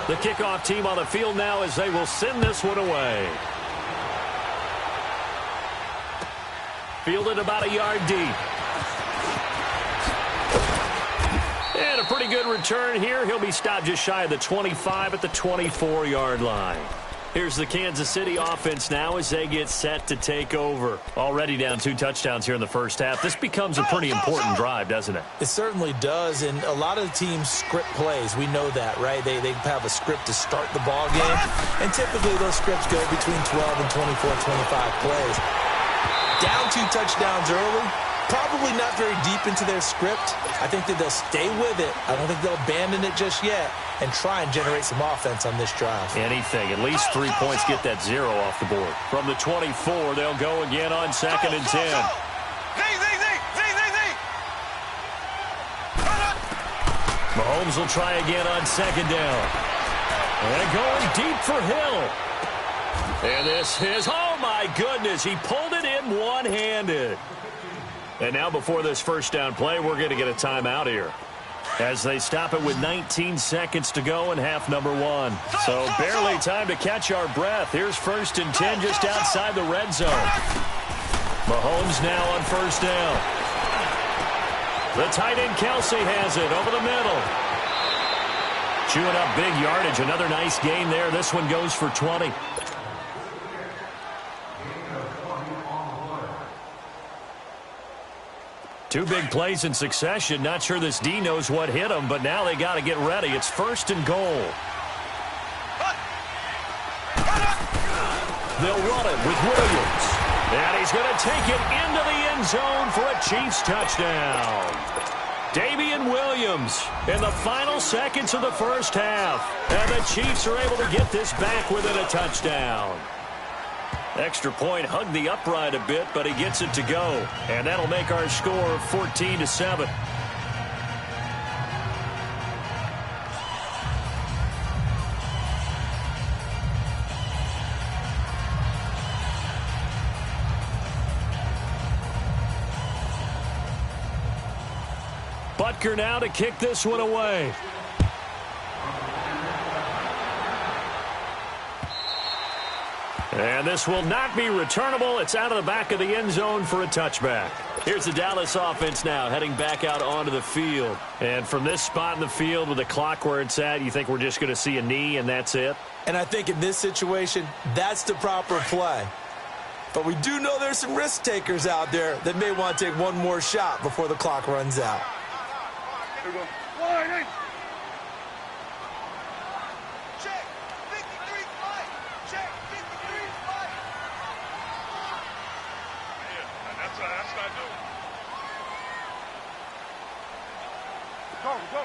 The kickoff team on the field now as they will send this one away. Fielded about a yard deep. And a pretty good return here. He'll be stopped just shy of the 25 at the 24-yard line. Here's the Kansas City offense now as they get set to take over. Already down 2 touchdowns here in the first half. This becomes a pretty important drive, doesn't it? It certainly does, and a lot of the teams script plays. We know that, right? They have a script to start the ball game, and typically those scripts go between 12 and 24, 25 plays. Down 2 touchdowns early, probably not very deep into their script. I think that they'll stay with it. I don't think they'll abandon it just yet and try and generate some offense on this drive. Anything. At least 3 points get that 0 off the board. From the 24, they'll go again on 2nd and 10. Mahomes will try again on 2nd down. And going deep for Hill. And this is, oh my goodness, he pulled it in one-handed. And now before this first down play, we're going to get a timeout here, as they stop it with 19 seconds to go in half number 1. So barely time to catch our breath. Here's 1st and 10 just outside the red zone. Mahomes now on 1st down. The tight end Kelsey has it over the middle. Chewing up big yardage. Another nice gain there. This one goes for 20. Two big plays in succession. Not sure this D knows what hit him, but now they got to get ready. It's 1st and goal. They'll run it with Williams. And he's going to take it into the end zone for a Chiefs touchdown. Damian Williams in the final seconds of the first half. And the Chiefs are able to get this back within a touchdown. Extra point hugged the upright a bit, but he gets it to go. And that'll make our score 14-7. Butker now to kick this one away. And this will not be returnable. It's out of the back of the end zone for a touchback. Here's the Dallas offense now heading back out onto the field. And from this spot in the field with the clock where it's at, you think we're just going to see a knee and that's it? And I think in this situation, that's the proper play. But we do know there's some risk takers out there that may want to take one more shot before the clock runs out. Here we go.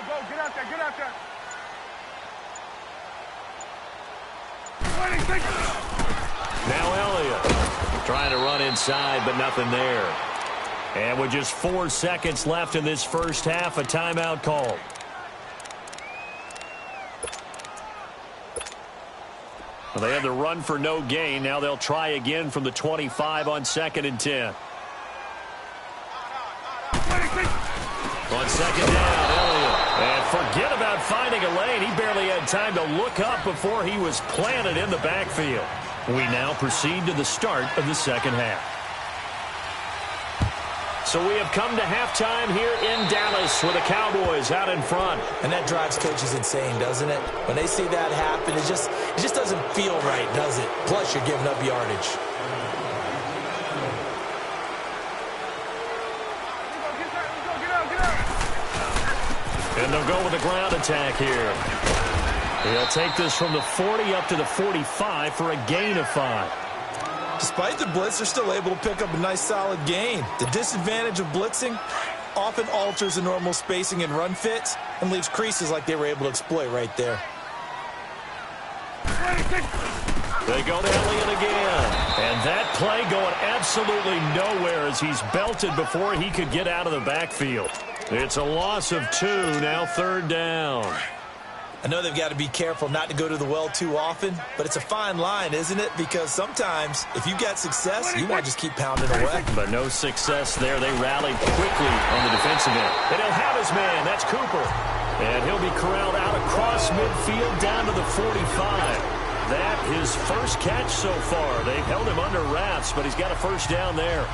Go, get out there. Now Elliott trying to run inside, but nothing there. And with just 4 seconds left in this first half, a timeout called. Well, they had the run for no gain. Now they'll try again from the 25 on 2nd and 10. On 2nd down, Elliott. And forget about finding a lane. He barely had time to look up before he was planted in the backfield. We now proceed to the start of the second half. So we have come to halftime here in Dallas with the Cowboys out in front. And that drives coaches insane, doesn't it? When they see that happen, it just doesn't feel right, does it? Plus, you're giving up yardage. And they'll go with a ground attack here. He'll take this from the 40 up to the 45 for a gain of 5. Despite the blitz, they're still able to pick up a nice solid gain. The disadvantage of blitzing often alters the normal spacing and run fits and leaves creases like they were able to exploit right there. They go to Elliott again. And that play going absolutely nowhere as he's belted before he could get out of the backfield. It's a loss of 2, now 3rd down. I know they've got to be careful not to go to the well too often, but it's a fine line, isn't it? Because sometimes, if you get success, you might just keep pounding away. But no success there. They rallied quickly on the defensive end. And he'll have his man. That's Cooper. And he'll be corralled out across midfield down to the 45. That his first catch so far. They've held him under wraps, but he's got a first down there.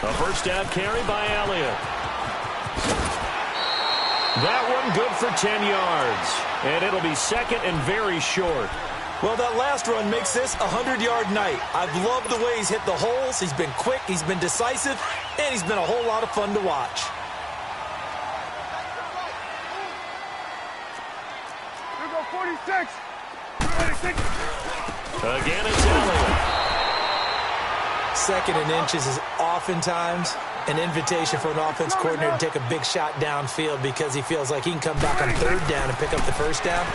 A first down carry by Elliott. That one good for 10 yards. And it'll be second and very short. Well, that last run makes this a 100-yard night. I've loved the way he's hit the holes. He's been quick, he's been decisive, and he's been a whole lot of fun to watch. Here go 46. 46. Again, it's Elliott. Second and inches is oftentimes an invitation for an offense coordinator to take a big shot downfield because he feels like he can come back on third down and pick up the first down.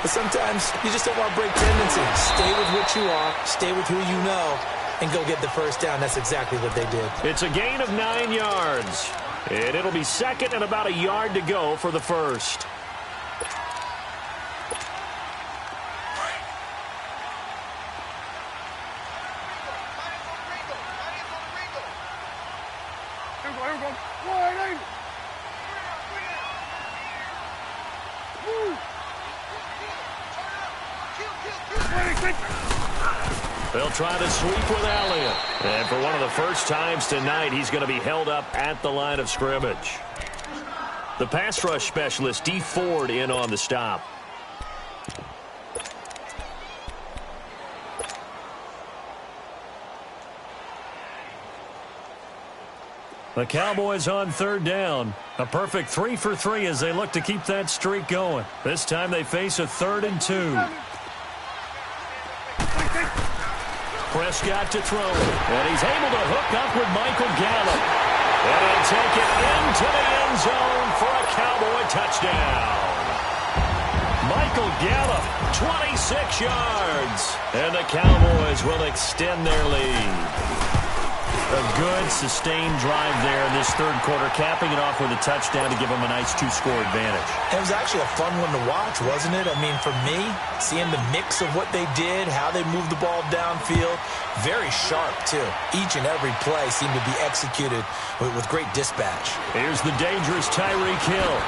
But sometimes you just don't want to break tendencies. Stay with what you are, stay with who you know, and go get the first down. That's exactly what they did. It's a gain of 9 yards. And it'll be second and about a yard to go for the first. Here we go. 180. Woo. They'll try to sweep with Elliott. And for one of the first times tonight, he's going to be held up at the line of scrimmage. The pass rush specialist, D. Ford, in on the stop. The Cowboys on third down. A perfect 3 for 3 as they look to keep that streak going. This time they face a 3rd and 2. Prescott to throw. And he's able to hook up with Michael Gallup. And he'll take it into the end zone for a Cowboy touchdown. Michael Gallup, 26 yards. And the Cowboys will extend their lead. A good, sustained drive there in this third quarter, capping it off with a touchdown to give them a nice 2-score advantage. It was actually a fun one to watch, wasn't it? I mean, for me, seeing the mix of what they did, how they moved the ball downfield, very sharp, too. Each and every play seemed to be executed with great dispatch. Here's the dangerous Tyreek Hill.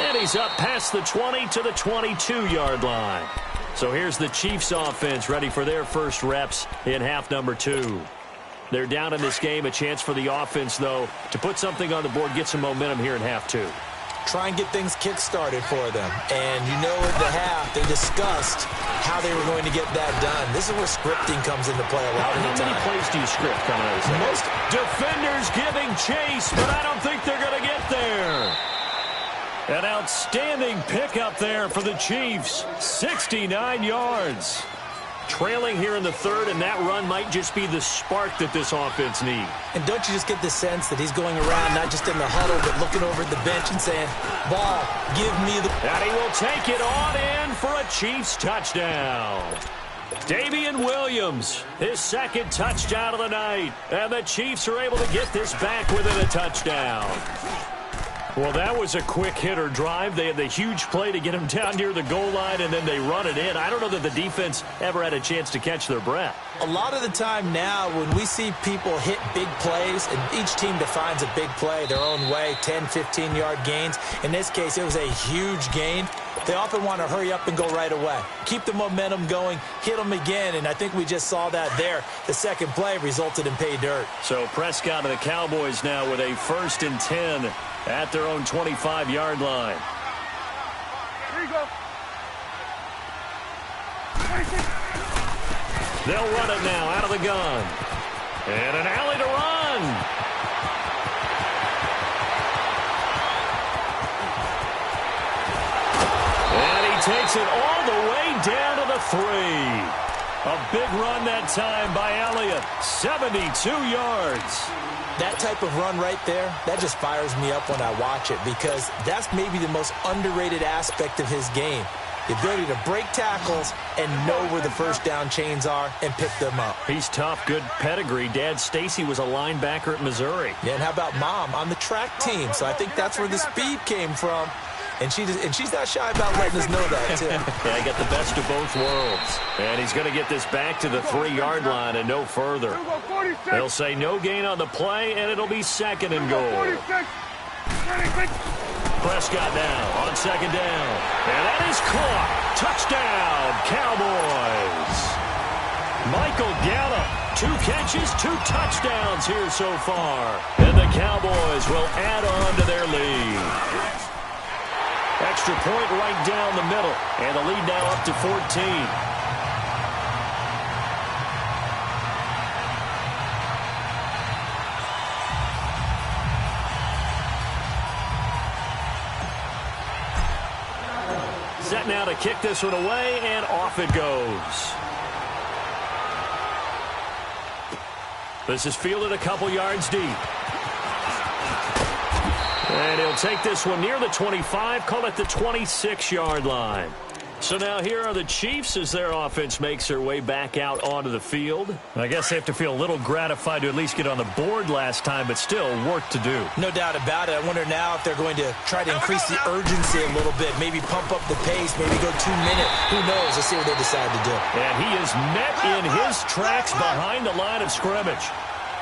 And he's up past the 20 to the 22-yard line. So here's the Chiefs offense ready for their first reps in half number 2. They're down in this game. A chance for the offense, though, to put something on the board, get some momentum here in half 2. Try and get things kick-started for them. And you know at the half, they discussed how they were going to get that done. This is where scripting comes into play a lot of the time. How many plays do you script coming out of this? Most defenders giving chase, but I don't think they're going to get there. An outstanding pickup there for the Chiefs. 69 yards. Trailing here in the third, and that run might just be the spark that this offense needs. And don't you just get the sense that he's going around, not just in the huddle, but looking over at the bench and saying, ball, give me the... And he will take it on in for a Chiefs touchdown. Damian Williams, his second touchdown of the night. And the Chiefs are able to get this back within a touchdown. Well, that was a quick hitter drive. They had the huge play to get him down near the goal line, and then they run it in. I don't know that the defense ever had a chance to catch their breath. A lot of the time now when we see people hit big plays, and each team defines a big play their own way, 10, 15-yard gains. In this case, it was a huge gain. They often want to hurry up and go right away. Keep the momentum going, hit them again, and I think we just saw that there. The second play resulted in pay dirt. So Prescott and the Cowboys now with a 1st and 10 at their own 25-yard line. Here you go. They'll run it now out of the gun. And an alley to run. And he takes it all the way down to the 3. A big run that time by Elliott. 72 yards. That type of run right there, that just fires me up when I watch it because that's maybe the most underrated aspect of his game. The ability to break tackles and know where the first down chains are and pick them up. He's tough, good pedigree. Dad, Stacy, was a linebacker at Missouri. Yeah, and how about Mom on the track team? So I think that's where the speed came from. And she's not shy about letting us know that, too. Yeah, he got the best of both worlds. And he's going to get this back to the 3-yard line and no further. They'll say no gain on the play, and it'll be second and goal. Prescott now on second down. And that is caught. Touchdown, Cowboys. Michael Gallup, 2 catches, 2 touchdowns here so far. And the Cowboys will add on to their lead. Extra point right down the middle. And the lead now up to 14. Set now to kick this one away, and off it goes. This is fielded a couple yards deep. And he'll take this one near the 25, call it the 26-yard line. So now here are the Chiefs as their offense makes their way back out onto the field. I guess they have to feel a little gratified to at least get on the board last time, but still work to do. No doubt about it. I wonder now if they're going to try to increase the urgency a little bit, maybe pump up the pace, maybe go 2 minutes. Who knows? Let's see what they decide to do. And he is met in his tracks behind the line of scrimmage.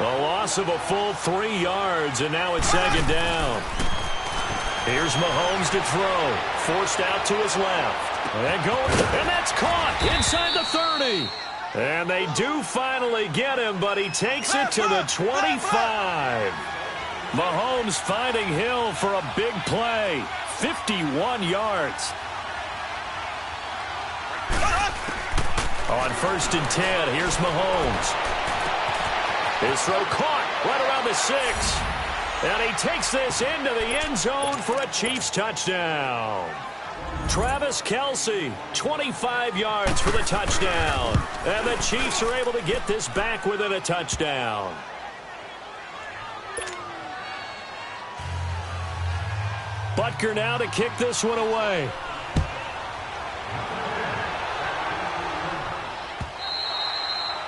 A loss of a full 3 yards, and now it's second down. Here's Mahomes to throw. Forced out to his left. And going, and that's caught inside the 30. And they do finally get him, but he takes it to the 25. Mahomes finding Hill for a big play. 51 yards. On 1st and 10, here's Mahomes. His throw caught right around the 6. And he takes this into the end zone for a Chiefs touchdown. Travis Kelce, 25 yards for the touchdown. And the Chiefs are able to get this back within a touchdown. Butker now to kick this one away.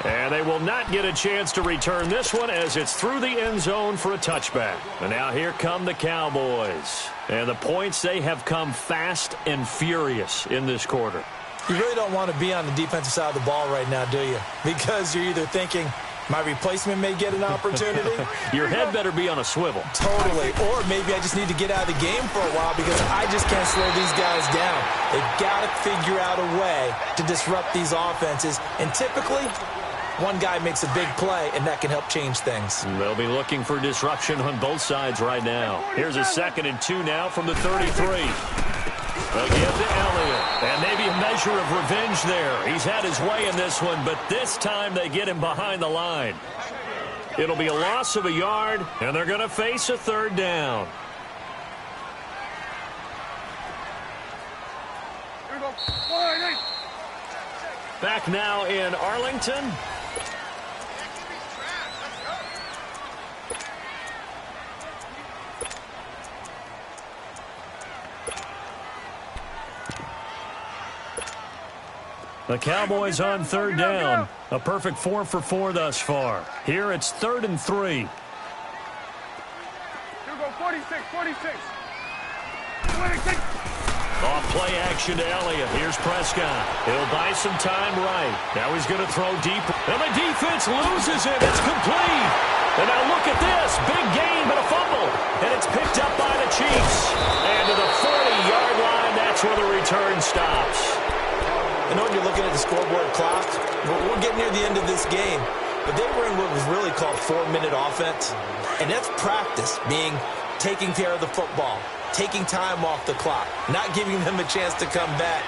And they will not get a chance to return this one as it's through the end zone for a touchback. And now here come the Cowboys. And the points, they have come fast and furious in this quarter. You really don't want to be on the defensive side of the ball right now, do you? Because you're either thinking, my replacement may get an opportunity. Your head better be on a swivel. Totally. Or maybe I just need to get out of the game for a while because I just can't slow these guys down. They've got to figure out a way to disrupt these offenses. And typically, one guy makes a big play, and that can help change things. They'll be looking for disruption on both sides right now. Here's a 2nd and 2 now from the 33. Again to Elliott. And maybe a measure of revenge there. He's had his way in this one, but this time they get him behind the line. It'll be a loss of a yard, and they're going to face a 3rd down. Back now in Arlington. The Cowboys on 3rd down. A perfect 4 for 4 thus far. Here it's 3rd and 3. Here we go, 46. 26. Off play action to Elliott. Here's Prescott. He'll buy some time right. Now he's going to throw deep. And the defense loses it. It's complete. And now look at this. Big gain, but a fumble. And it's picked up by the Chiefs. And to the 40-yard line, that's where the return stops. I know when you're looking at the scoreboard clock, we're getting near the end of this game, but they were in what was really called 4-minute offense, and that's practice, meaning taking care of the football, taking time off the clock, not giving them a chance to come back.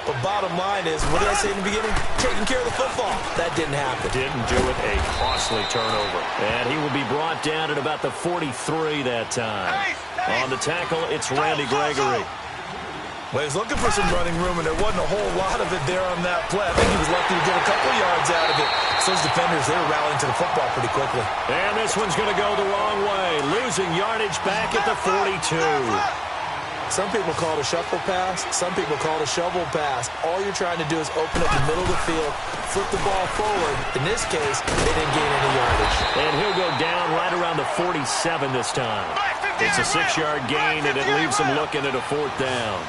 But bottom line is, what did I say in the beginning? Taking care of the football. That didn't happen. Didn't do it. A costly turnover. And he will be brought down at about the 43 that time. On the tackle, it's Randy Gregory. Well, he was looking for some running room, and there wasn't a whole lot of it there on that play. I think he was lucky to get a couple yards out of it. So those defenders, they were rallying to the football pretty quickly. And this one's going to go the wrong way. Losing yardage back at the 42. Some people call it a shuffle pass. Some people call it a shovel pass. All you're trying to do is open up the middle of the field, flip the ball forward. In this case, they didn't gain any yardage. And he'll go down right around the 47 this time. It's a 6-yard gain, and it leaves them looking at a 4th down.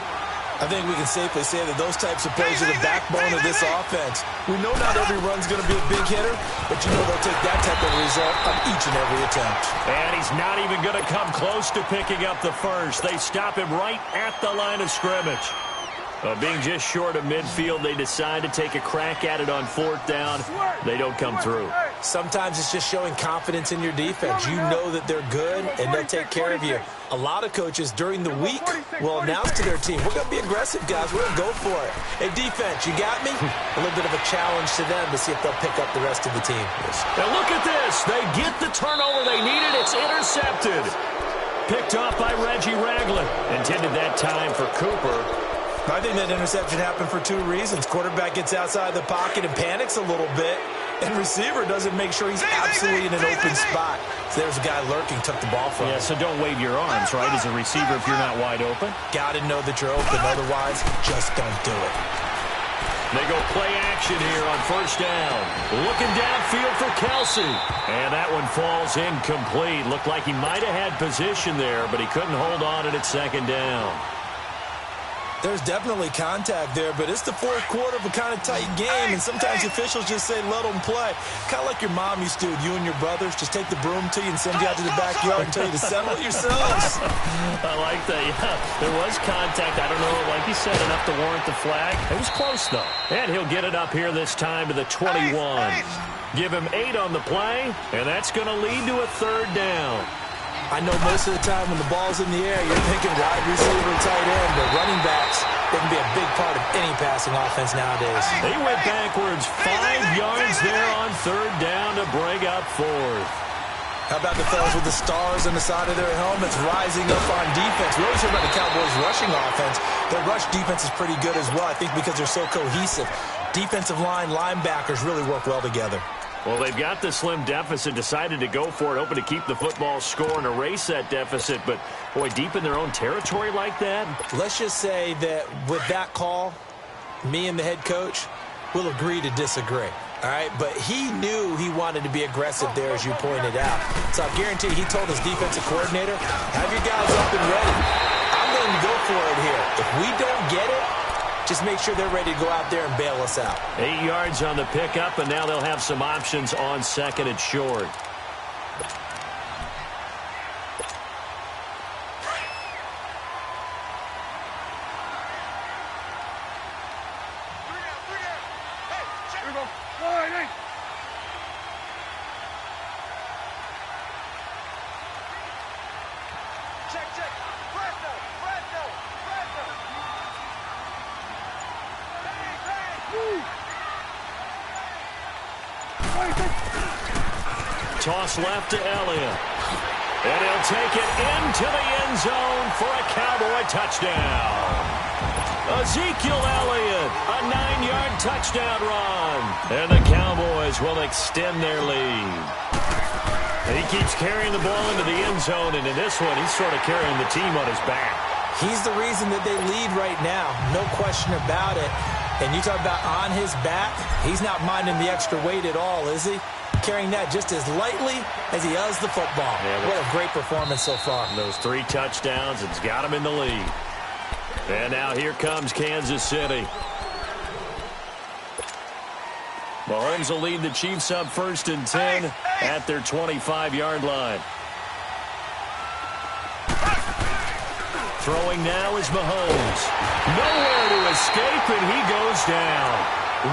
I think we can safely say that those types of plays are the backbone of this offense. We know not every run's going to be a big hitter, but you know they'll take that type of result on each and every attempt. And he's not even going to come close to picking up the first. They stop him right at the line of scrimmage. Being just short of midfield, they decide to take a crack at it on 4th down. They don't come through. Sometimes it's just showing confidence in your defense. You know that they're good, and they'll take care of you. A lot of coaches during the week will announce to their team, we're going to be aggressive, guys. We're going to go for it. Hey, defense, you got me? A little bit of a challenge to them to see if they'll pick up the rest of the team. Now look at this. They get the turnover they needed. It's intercepted. Picked off by Reggie Ragland. Intended that time for Cooper. I think that interception happened for 2 reasons. Quarterback gets outside the pocket and panics a little bit, and receiver doesn't make sure he's absolutely in an open spot. So there's a guy lurking, took the ball from him. Yeah, so don't wave your arms, right, as a receiver if you're not wide open. Got to know that you're open. Otherwise, just don't do it. They go play action here on 1st down. Looking downfield for Kelsey. And that one falls incomplete. Looked like he might have had position there, but he couldn't hold on at 2nd down. There's definitely contact there, but it's the 4th quarter of a kind of tight game, and sometimes officials just say, let them play. Kind of like your mom used to, you and your brothers, just take the broom to you and send you out to the backyard and tell you to settle it yourselves. I like that, yeah. There was contact. I don't know, like you said, enough to warrant the flag. It was close, though. And he'll get it up here this time to the 21. Give him 8 on the play, and that's going to lead to a 3rd down. I know most of the time when the ball's in the air, you're thinking wide receiver and tight end, but running backs, they can be a big part of any passing offense nowadays. They went backwards 5 yards there on 3rd down to bring up 4th. How about the fellas with the stars on the side of their helmets rising up on defense? We always hear about the Cowboys' rushing offense. Their rush defense is pretty good as well, I think, because they're so cohesive. Defensive line, linebackers really work well together. Well, they've got the slim deficit, decided to go for it, hoping to keep the football score and erase that deficit. But, boy, deep in their own territory like that? Let's just say that with that call, me and the head coach will agree to disagree. All right, but he knew he wanted to be aggressive there, as you pointed out. So I guarantee he told his defensive coordinator, have your guys up and ready. I'm willing to go for it here. If we don't get it, just make sure they're ready to go out there and bail us out. 8 yards on the pickup, and now they'll have some options on 2nd and short. Here we go. Line 8. Check, check. Fresno. Toss left to Elliott. And he'll take it into the end zone for a Cowboy touchdown. Ezekiel Elliott, a 9-yard touchdown run. And the Cowboys will extend their lead. And he keeps carrying the ball into the end zone, and in this one, he's sort of carrying the team on his back. He's the reason that they lead right now, no question about it. And you talk about on his back, he's not minding the extra weight at all, is he? Carrying that just as lightly as he does the football. Yeah, what a great performance so far. Those 3 touchdowns, it's got him in the lead. And now here comes Kansas City. Mahomes will lead the Chiefs up 1st and 10 at their 25-yard line. Throwing now is Mahomes. Nowhere to escape, and he goes down.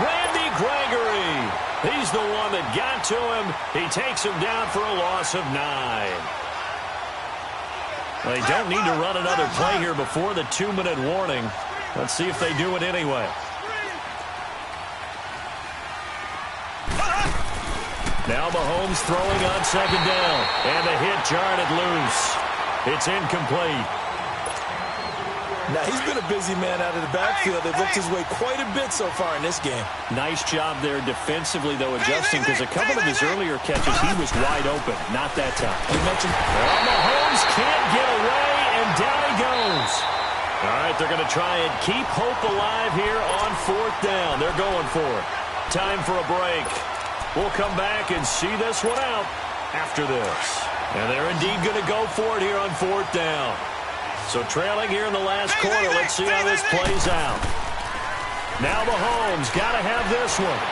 Randy Gregory. He's the one that got to him. He takes him down for a loss of 9. They don't need to run another play here before the 2-minute warning. Let's see if they do it anyway. Now Mahomes throwing on 2nd down. And the hit jarred it loose. It's incomplete. Now, he's been a busy man out of the backfield. They've looked his way quite a bit so far in this game. Nice job there defensively, though, adjusting, because a couple of his earlier catches, he was wide open. Not that time. You mentioned... Well, Mahomes can't get away, and down he goes. All right, they're going to try and keep hope alive here on 4th down. They're going for it. Time for a break. We'll come back and see this one out after this. And they're indeed going to go for it here on 4th down. So trailing here in the last quarter. Let's see how this plays out. Now Mahomes got to have this one.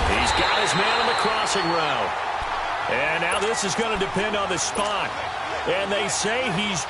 He's got his man on the crossing route. And now this is going to depend on the spot. And they say he's